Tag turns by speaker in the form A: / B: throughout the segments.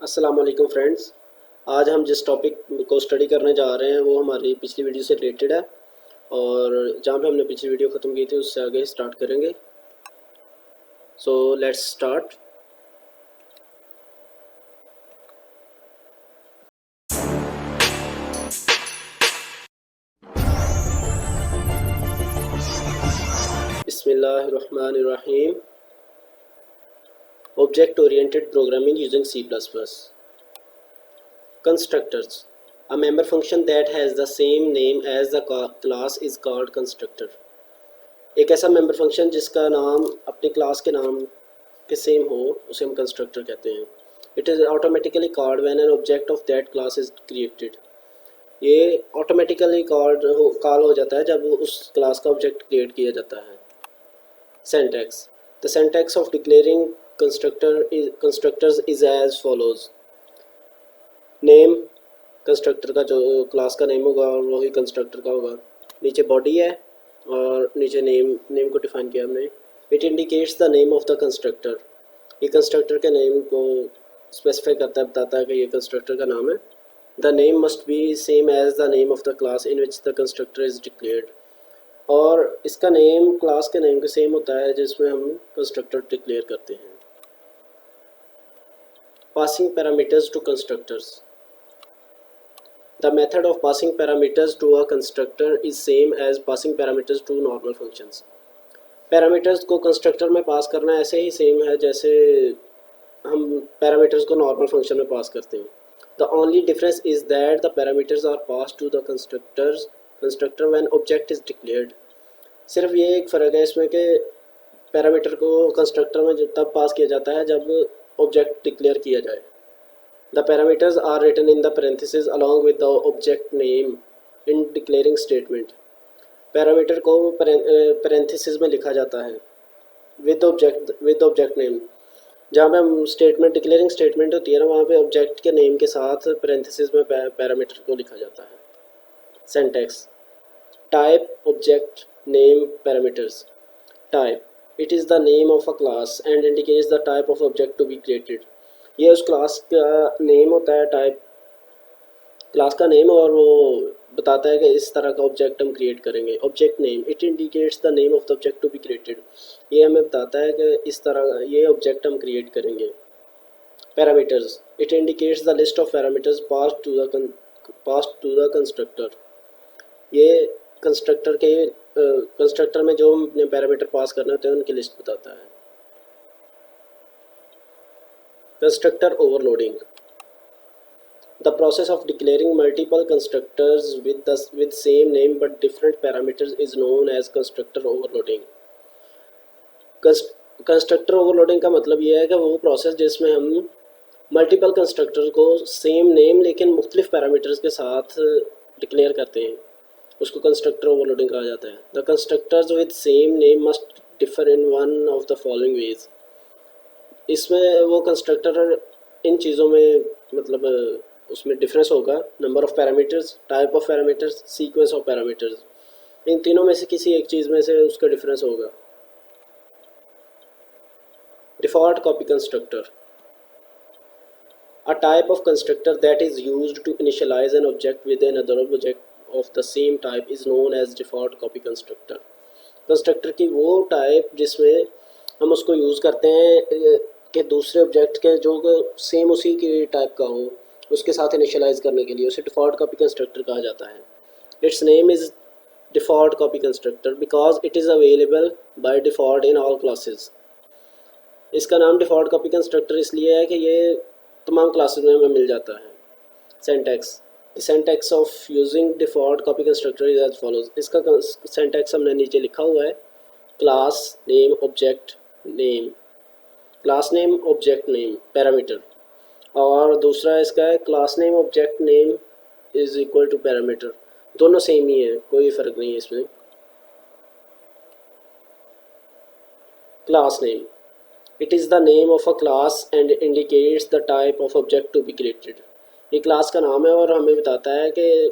A: अस्सलाम वालेकुम फ्रेंड्स। आज हम जिस टॉपिक को स्टडी करने जा रहे हैं वो हमारी पिछली वीडियो से रिलेटेड है और जहाँ पे हमने पिछली वीडियो ख़त्म की थी उससे आगे स्टार्ट करेंगे। So let's start. बिस्मिल्लाहिर्रहमानिर्रहीम। Object oriented programming using C++। Constructors. A member function that has the same name as the class is called constructor. एक ऐसा मेंबर फंक्शन जिसका नाम अपनी क्लास के नाम के सेम हो उसे हम कंस्ट्रक्टर कहते हैं। It is automatically called when an object of that class is created. ये ऑटोमेटिकली कॉल हो जाता है जब उस क्लास का ऑब्जेक्ट क्रिएट किया जाता है। Syntax. The syntax of declaring constructors is as follows. Name constructor का जो क्लास का नेम होगा और वही कंस्ट्रक्टर का होगा। नीचे बॉडी है और नीचे नेम को डिफाइन किया हमने। It indicates the name of the constructor. ये कंस्ट्रक्टर के नेम को स्पेसिफाई करता है, बताता है कि ये कंस्ट्रक्टर का नाम है। The name must be same as the name of the class in which the constructor is declared. और इसका नेम क्लास के नेम के सेम होता है जिसमें हम कंस्ट्रक्टर डिक्लेयर करते हैं। Passing parameters to constructors. The method of passing parameters to a constructor is same as passing parameters to normal functions. Parameters को कंस्ट्रक्टर में पास करना ऐसे ही सेम है जैसे हम पैरामीटर्स को नॉर्मल फंक्शन में पास करते हैं। The only difference is that the parameters are passed to the constructor when object is declared. सिर्फ ये एक फ़र्क है इसमें कि पैरामीटर को कंस्ट्रक्टर में तब पास किया जाता है जब ऑब्जेक्ट डिक्लेयर किया जाए। The parameters are written in the parentheses along with the object name in declaring statement. Parameter को parentheses में लिखा जाता है with object name। जहाँ पे हम स्टेटमेंट डिक्लेयरिंग स्टेटमेंट होती है ना, वहाँ पे ऑब्जेक्ट के नेम के साथ parentheses में पैरामीटर को लिखा जाता है। Syntax. Type object name parameters. Type. It is the name of a class and indicates the type of object to be created. ये उस क्लास का नेम होता है, टाइप क्लास का नेम, और वो बताता है कि इस तरह का ऑब्जेक्ट हम क्रिएट करेंगे। Object name. It indicates the name of the object to be created. ये हमें बताता है कि इस तरह ये ऑब्जेक्ट हम क्रिएट करेंगे। Parameters. It indicates the list of parameters passed to the constructor. ये कंस्ट्रक्टर में जो हमने पैरामीटर पास करने होते हैं उनकी लिस्ट बताता है। Constructor overloading. The process of declaring multiple constructors with same name but different parameters is known as constructor overloading. Constructor overloading का मतलब ये है कि वो प्रोसेस जिसमें हम मल्टीपल कंस्ट्रक्टर को सेम नेम लेकिन मुख्तलिफ पैरामीटर्स के साथ डिक्लेयर करते हैं, उसको कंस्ट्रक्टर ओवरलोडिंग कहा जाता है। The constructors with same name must differ in one of the following veg. इसमें वो कंस्ट्रक्टर इन चीज़ों में मतलब उसमें डिफरेंस होगा। Number of parameters, type of parameters, sequence of parameters. इन तीनों में से किसी एक चीज़ में से उसका डिफरेंस होगा। Default copy constructor. A type of constructor that is used to initialize an object with another object of the same type is known as default copy constructor. Constructor की वो टाइप जिसमें हम उसको यूज़ करते हैं कि दूसरे ऑब्जेक्ट के जो सेम उसी की टाइप का हो उसके साथ इनिशियलाइज करने के लिए उसे डिफ़ॉल्ट कॉपी कंस्ट्रक्टर कहा जाता है। It's name is default copy constructor because it is available by default in all classes. इसका नाम डिफ़ॉल्ट कॉपी कंस्ट्रक्टर इसलिए है कि ये तमाम क्लासेस में हमें मिल जाता है। Syntax. The syntax of using default copy constructor is as follows. इसका सिंटैक्स हमने नीचे लिखा हुआ है। Class name object name, class name object name parameter, और दूसरा इसका है class name object name is equal to parameter. दोनों सेम ही है, कोई फ़र्क नहीं है इसमें। Class name. It is the name of a class and indicates the type of object to be created. ये क्लास का नाम है और हमें बताता है कि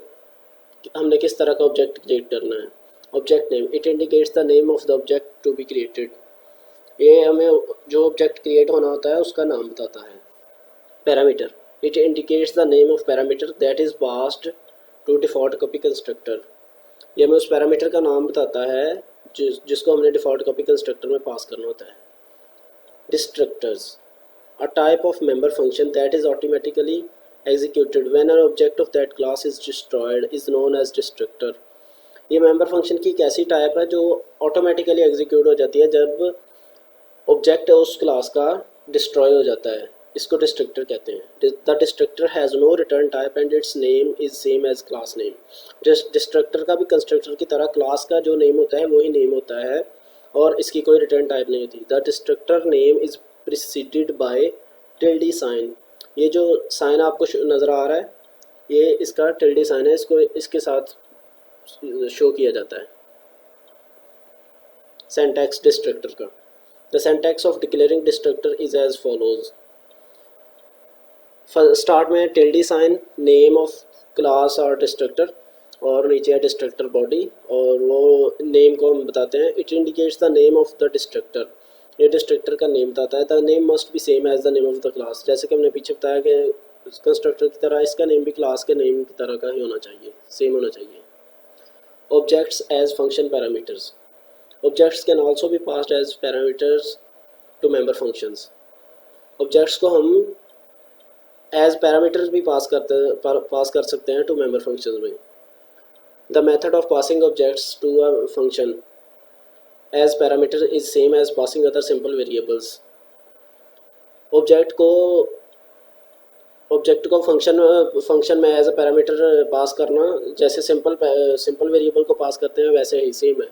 A: हमने किस तरह का ऑब्जेक्ट क्रिएट करना है। Object name. It indicates the name of the object to be created. ये हमें जो ऑब्जेक्ट क्रिएट होना होता है उसका नाम बताता है। Parameter, it indicates the name of parameter that is passed to default copy constructor. ये हमें उस पैरामीटर का नाम बताता है जिसको हमने डिफ़ॉल्ट कॉपी कंस्ट्रक्टर में पास करना होता है। Destructors, a type of member function that is automatically executed when an object of that class is destroyed is known as destructor। ये मेंबर फंक्शन की एक ऐसी टाइप है जो ऑटोमेटिकली एग्जीक्यूट हो जाती है जब ऑब्जेक्ट उस क्लास का डिस्ट्रॉय हो जाता है, इसको डिस्ट्रक्टर कहते हैं। The destructor has no return type and its name is same as class name. Destructor का भी कंस्ट्रक्टर की तरह क्लास का जो नेम होता है वही नेम होता है और इसकी कोई रिटर्न टाइप नहीं होती। The destructor name is preceded by tilde sign. ये जो साइन आपको नज़र आ रहा है ये इसका टिल्डी साइन है, इसको इसके साथ शो किया जाता है। सिंटैक्स डिस्ट्रक्टर का, the syntax of declaring destructor is as follows. Start में tilde sign, name of class और डिस्ट्रक्टर, और नीचे है डिस्ट्रक्टर बॉडी और वो नेम को हम बताते हैं। It indicates the name of the destructor, ये डिस्ट्रक्टर का नेम बताता है। The name must be same as the name of the class, जैसे कि हमने पीछे बताया कि कंस्ट्रक्टर की तरह इसका नेम भी क्लास के नेम की तरह का ही होना चाहिए, सेम होना चाहिए। Objects as function parameters, objects can also be passed as parameters to member functions. Objects को हम एज पैरामीटर्स भी पास कर सकते हैं टू मेंबर फंक्शंस में। The method of passing objects to a function as parameter is same as passing other simple variables. Object को function में as a parameter pass करना जैसे सिंपल वेरिएबल को पास करते हैं वैसे ही सेम है।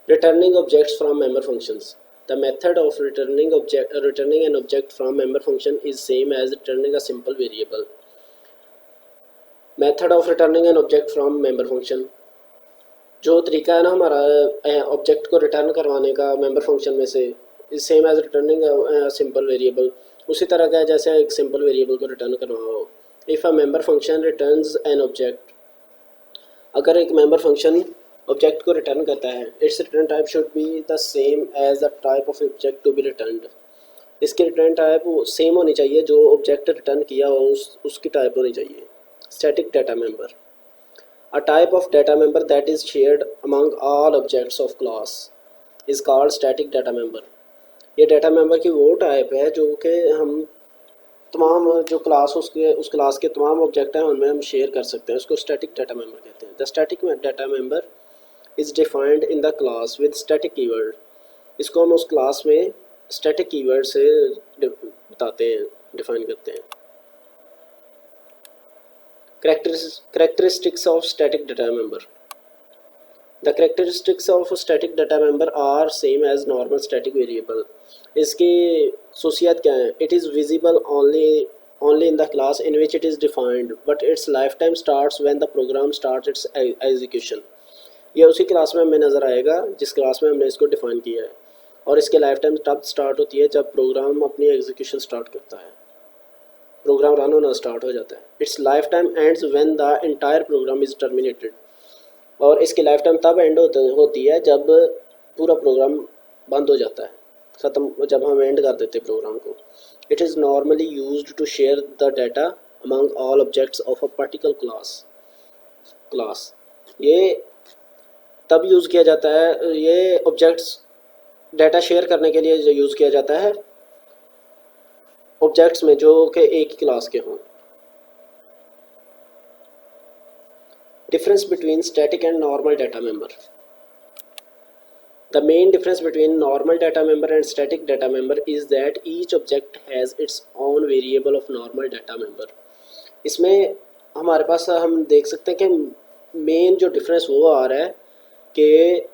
A: Returning objects from member functions, the method of returning an object from member function is same as returning a simple variable. Method of returning an object from member function, जो तरीका है ना हमारा ऑब्जेक्ट को return करवाने का member function में से, is same as returning simple variable, उसी तरह का है जैसे एक सिंपल वेरिएबल को रिटर्न करवाना हो। If a member function returns an object, अगर एक मेंबर फंक्शन ऑब्जेक्ट को रिटर्न करता है, its return type should be the same as the type of object to be returned. इसकी रिटर्न टाइप सेम होनी चाहिए, जो ऑब्जेक्ट रिटर्न किया हो उसकी टाइप होनी चाहिए। Static data member, a type of data member that is shared among all objects of class is called static data member। ये डाटा मेंबर की वो टाइप है जो कि हम तमाम जो क्लास उस क्लास के तमाम ऑब्जेक्ट हैं उनमें हम शेयर कर सकते हैं, उसको स्टैटिक डाटा मेंबर कहते हैं। The static data member is defined in the class with static keyword, इसको हम उस क्लास में स्टैटिक कीवर्ड से बताते हैं, डिफाइन करते हैं। Characteristics of static data member, the characteristics of static data member are same as normal static variable। इसकी खासियत क्या है? It is visible only in the class in which it is defined, but its lifetime starts when the program starts its execution। ये उसी class में हमें नज़र आएगा जिस क्लास में हमने इसको डिफाइन किया है, और इसके लाइफ टाइम तब स्टार्ट होती है जब प्रोग्राम अपनी एग्जीक्यूशन स्टार्ट करता है, प्रोग्राम रन होना स्टार्ट हो जाता है। Its life time ends when the entire program is terminated, और इसकी लाइफ टाइम तब एंड होती है जब पूरा प्रोग्राम बंद हो जाता है, ख़त्म, जब हम एंड कर देते हैं प्रोग्राम को। It is normally used to share the data among all objects of a particular class. ये तब यूज़ किया जाता है, ये ऑब्जेक्ट्स डाटा शेयर करने के लिए यूज़ किया जाता है ऑब्जेक्ट्स में जो कि एक ही क्लास के हों। Difference between static and normal data member, the main difference between normal data member and static data member is that each object has its own variable of normal data member. इसमें हमारे पास हम देख सकते हैं कि main जो difference वो आ रहा है कि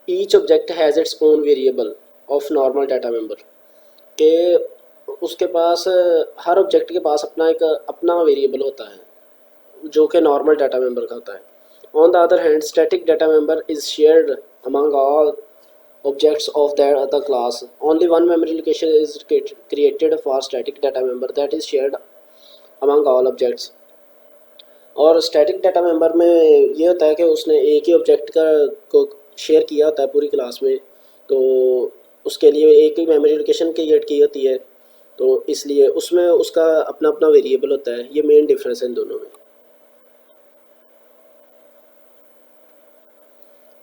A: each object has its own variable of normal data member, के उसके पास हर ऑब्जेक्ट के पास अपना वेरिएबल होता है जो कि नॉर्मल डाटा मेंबर का होता है। On the other hand static data member is shared among all objects of the class. Only one memory location is created for static data member that is shared among all objects. और static data member में ये होता है कि उसने एक ही object को share किया होता है पूरी क्लास में, तो उसके लिए एक ही मेमोरी लोकेशन क्रिएट की होती है, तो इसलिए उसमें उसका अपना अपना वेरिएबल होता है। ये मेन डिफरेंस है इन दोनों में।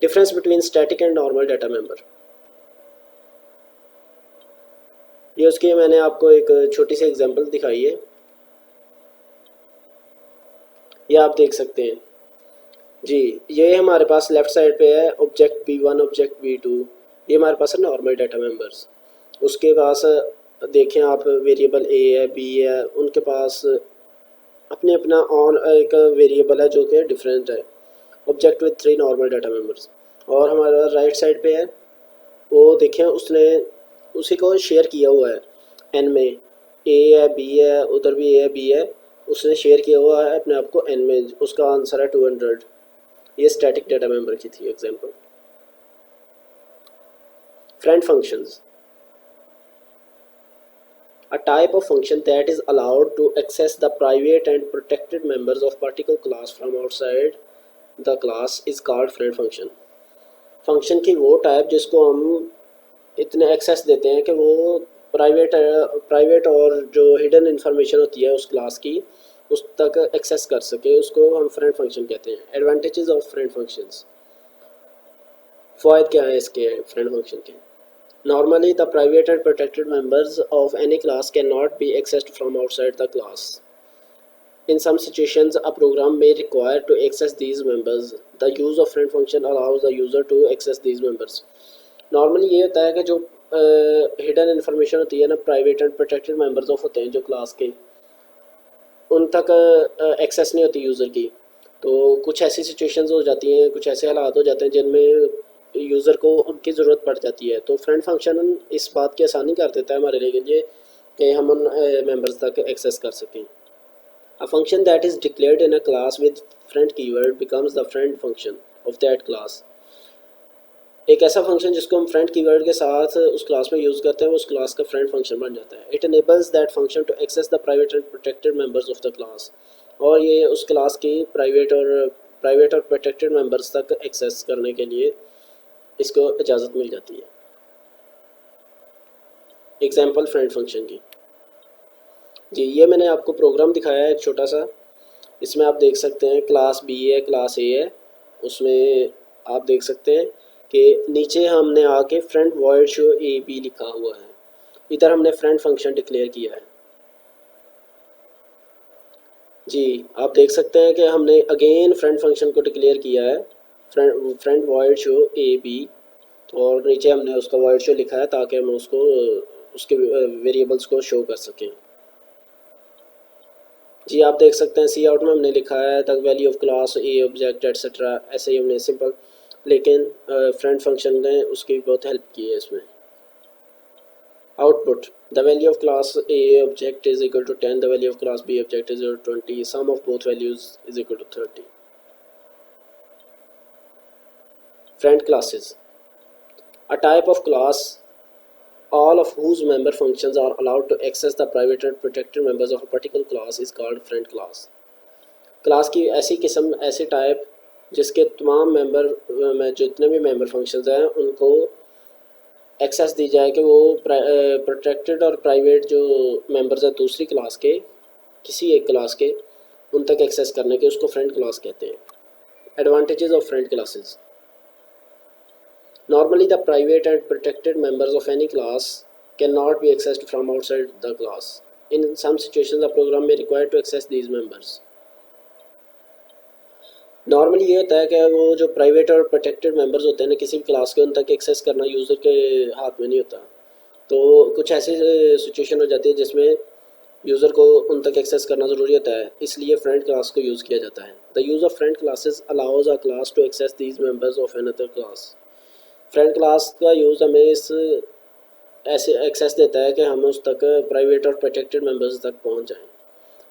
A: Difference between static and normal data member, ये उसकी मैंने आपको एक छोटी सी एग्जांपल दिखाई है, ये आप देख सकते हैं जी। ये हमारे पास लेफ्ट साइड पे है ऑब्जेक्ट B1 ऑब्जेक्ट B2, ये हमारे पास है नॉर्मल डाटा मेंबर्स। उसके पास देखें आप वेरिएबल A है B है, उनके पास अपने अपना ऑन एक वेरिएबल है जो कि डिफरेंट है, object with 3 normal data members. और हमारा राइट साइड पे है वो देखें उसने उसी को शेयर किया हुआ है एन में, ए है बी है, उधर भी ए है बी है, उसने शेयर किया हुआ है अपने आप को एन में, उसका आंसर है 200। ये स्टैटिक डाटा मेंबर की थी example. Friend functions, a type of function that is allowed to access the private and protected members of particular class from outside the class is called friend function। Function की वो type जिसको हम इतने access देते हैं कि वो private और जो हिडन इंफॉर्मेशन होती है उस क्लास की उस तक एक्सेस कर सके, उसको हम फ्रेंड फंक्शन कहते हैं। एडवांटेजेस ऑफ फ्रेंड फंक्शंस, फ़ायदे क्या हैं इसके फ्रेंड फंक्शन के। Normally, the private and protected members of any class cannot be accessed from outside the class. In some situations, a program may require to access these members. The use of friend function allows the user to access these members. Normally ये होता है कि जो hidden information होती है ना, private and protected members of होते हैं जो क्लास के, उन तक एक्सेस नहीं होती यूज़र की। तो कुछ ऐसी सिचुएशंस हो जाती हैं, कुछ ऐसे हालात हो जाते हैं जिनमें यूज़र को उनकी ज़रूरत पड़ जाती है, तो फ्रेंड फंक्शन इस बात की आसानी कर देता है हमारे लिए कि हम उन मेंबर्स तक एक्सेस कर सकें। A function that is declared in a class with friend keyword becomes the friend function of that class. एक ऐसा फंक्शन जिसको हम फ्रेंड कीवर्ड के साथ उस क्लास में यूज़ करते हैं वो उस क्लास का फ्रेंड फंक्शन बन जाता है। It enables that function to access the private and protected members of the class, और ये उस क्लास की प्राइवेट और प्रोटेक्टेड मेंबर्स तक एक्सेस करने के लिए इसको इजाज़त मिल जाती है। एग्जाम्पल फ्रेंड फंक्शन की जी, ये मैंने आपको प्रोग्राम दिखाया है एक छोटा सा, इसमें आप देख सकते हैं क्लास बी है क्लास ए है, उसमें आप देख सकते हैं कि नीचे हमने आके friend void show A B लिखा हुआ है, इधर हमने फ्रेंड फंक्शन डिक्लेयर किया है जी। आप देख सकते हैं कि हमने अगेन फ्रेंड फंक्शन को डिक्लेयर किया है, friend void show A B, और नीचे हमने उसका वॉइड शो लिखा है ताकि हम उसको उसके वेरिएबल्स को शो कर सकें जी। आप देख सकते हैं सी आउट में हमने लिखा है the value of class A object etcetera, ऐसे ही हमने सिंपल, लेकिन फ्रेंड फंक्शन ने उसकी बहुत हेल्प की है इसमें। Output, the value of class A object is equal to 10, the value of class B object is equal to 20, sum of both values is equal to 30। Friend classes, a type of class all of whose member functions are allowed to access the private and protected members of a particular class is called friend class। Class की ऐसी किस्म, ऐसी type जिसके तमाम member में जितने भी member functions हैं उनको एक्सेस दी जाए कि वो प्रोटेक्टेड और प्राइवेट जो मेंबर्स हैं दूसरी क्लास के, किसी एक क्लास के, उन तक एक्सेस करने के, उसको फ्रेंड क्लास कहते हैं। Advantages of friend classes, normally the private and protected members of any class cannot be accessed from outside the class. In some situations the program may require to access these members। Normally ये होता है कि वो जो private और protected members होते हैं ना किसी भी क्लास के, उन तक एक्सेस करना यूज़र के हाथ में नहीं होता, तो कुछ ऐसी सिचुएशन हो जाती है जिसमें यूज़र को उन तक एक्सेस करना ज़रूरी होता है, इसलिए फ्रेंड क्लास को यूज़ किया जाता है। The use of friend classes allows a class to access these members of another class. Friend class का यूज़ हमें इस ऐसे एक्सेस देता है कि हम उस तक प्राइवेट और प्रोटेक्टेड मेंबर्स तक पहुंच जाएं।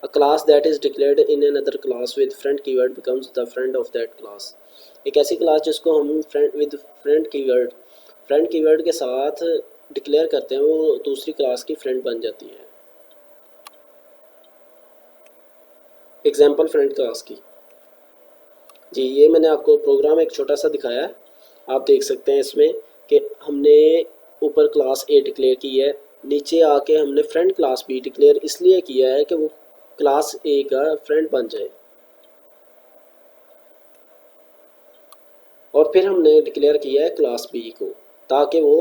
A: अ class that is declared in another class with friend keyword becomes the friend of that class. एक ऐसी क्लास जिसको हम फ्रेंड कीवर्ड के साथ डिक्लेयर करते हैं वो दूसरी क्लास की फ्रेंड बन जाती है। एग्जाम्पल फ्रेंड क्लास की जी, ये मैंने आपको प्रोग्राम एक छोटा सा दिखाया है, आप देख सकते हैं इसमें कि हमने ऊपर क्लास ए डिक्लेयर की है, नीचे आके हमने फ्रेंड क्लास बी डिक्लेयर इसलिए किया है कि वो क्लास ए का फ्रेंड बन जाए, और फिर हमने डिक्लेयर किया है क्लास बी को ताकि वो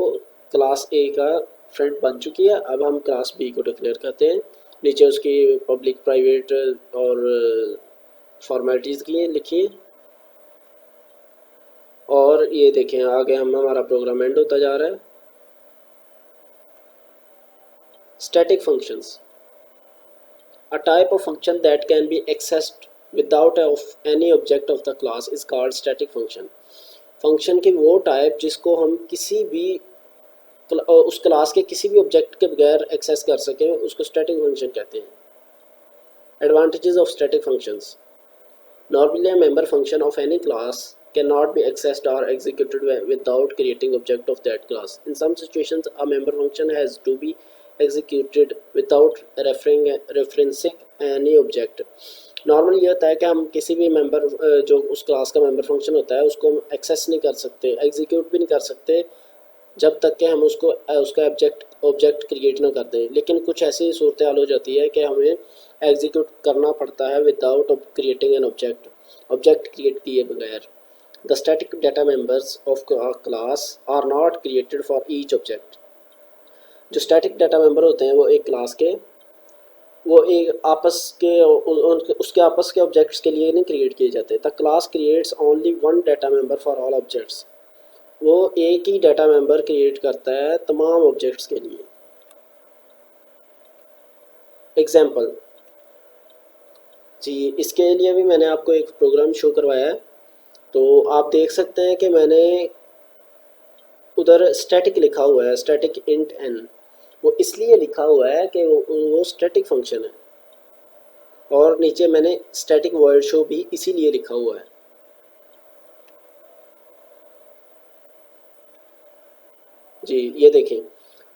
A: क्लास ए का फ्रेंड बन चुकी है। अब हम क्लास बी को डिक्लेयर करते हैं, नीचे उसकी पब्लिक प्राइवेट और फॉर्मेलिटीज़ की लिखिए, और ये देखें आगे हमारा प्रोग्राम एंड होता जा रहा है। Static functions, a type of function that can be accessed without any object of the class is called static function। Function की वो टाइप जिसको हम किसी भी उस क्लास के किसी भी ऑब्जेक्ट के बगैर एक्सेस कर सकें उसको स्टैटिक फंक्शन कहते हैं। Advantages of static functions, normally a member function of any class cannot be accessed or executed without creating object of that class। in some situations a member function has to be executed without referencing any object। Normally ये होता है कि हम किसी भी member जो उस class का मेंबर फंक्शन होता है उसको हम एक्सेस नहीं कर सकते, एग्जीक्यूट भी नहीं कर सकते जब तक कि हम उसका ऑब्जेक्ट क्रिएट ना कर दें। लेकिन कुछ ऐसी सूरत हाल हो जाती है कि हमें एग्जीक्यूट करना पड़ता है without creating an object create किए बगैर। The static data members of class are not created for each object. जो स्टैटिक डाटा मेंबर होते हैं वो एक क्लास के वो एक आपस के उसके आपस के ऑब्जेक्ट्स के लिए नहीं क्रिएट किए जाते। The class creates only one data member for all objects. वो एक ही डाटा मेंबर क्रिएट करता है तमाम ऑब्जेक्ट्स के लिए। एग्जाम्पल जी, इसके लिए भी मैंने आपको एक प्रोग्राम शो करवाया है, तो आप देख सकते हैं कि मैंने उधर स्टैटिक लिखा हुआ है, स्टैटिक इंट एन। वो इसलिए लिखा हुआ है कि वो स्टैटिक फंक्शन है, और नीचे मैंने स्टैटिक वॉइड शो भी इसीलिए लिखा हुआ है। जी ये देखें,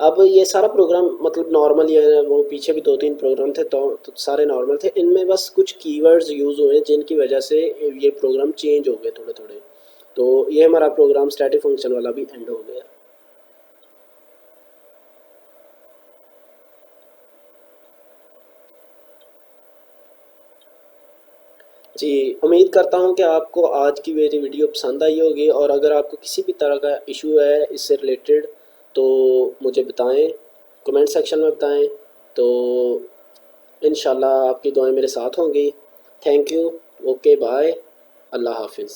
A: अब ये सारा प्रोग्राम मतलब नॉर्मल है, वो पीछे भी 2-3 प्रोग्राम थे तो सारे नॉर्मल थे। इनमें बस कुछ कीवर्ड्स यूज़ हुए जिनकी वजह से ये प्रोग्राम चेंज हो गए थोड़े थोड़े। तो ये हमारा प्रोग्राम स्टैटिक फंक्शन वाला भी एंड हो गया। जी उम्मीद करता हूँ कि आपको आज की मेरी वीडियो पसंद आई होगी, और अगर आपको किसी भी तरह का इशू है इससे रिलेटेड तो मुझे बताएं, कमेंट सेक्शन में बताएं, तो इंशाल्लाह आपकी दुआएं मेरे साथ होंगी। थैंक यू, ओके बाय, अल्लाह हाफिज़।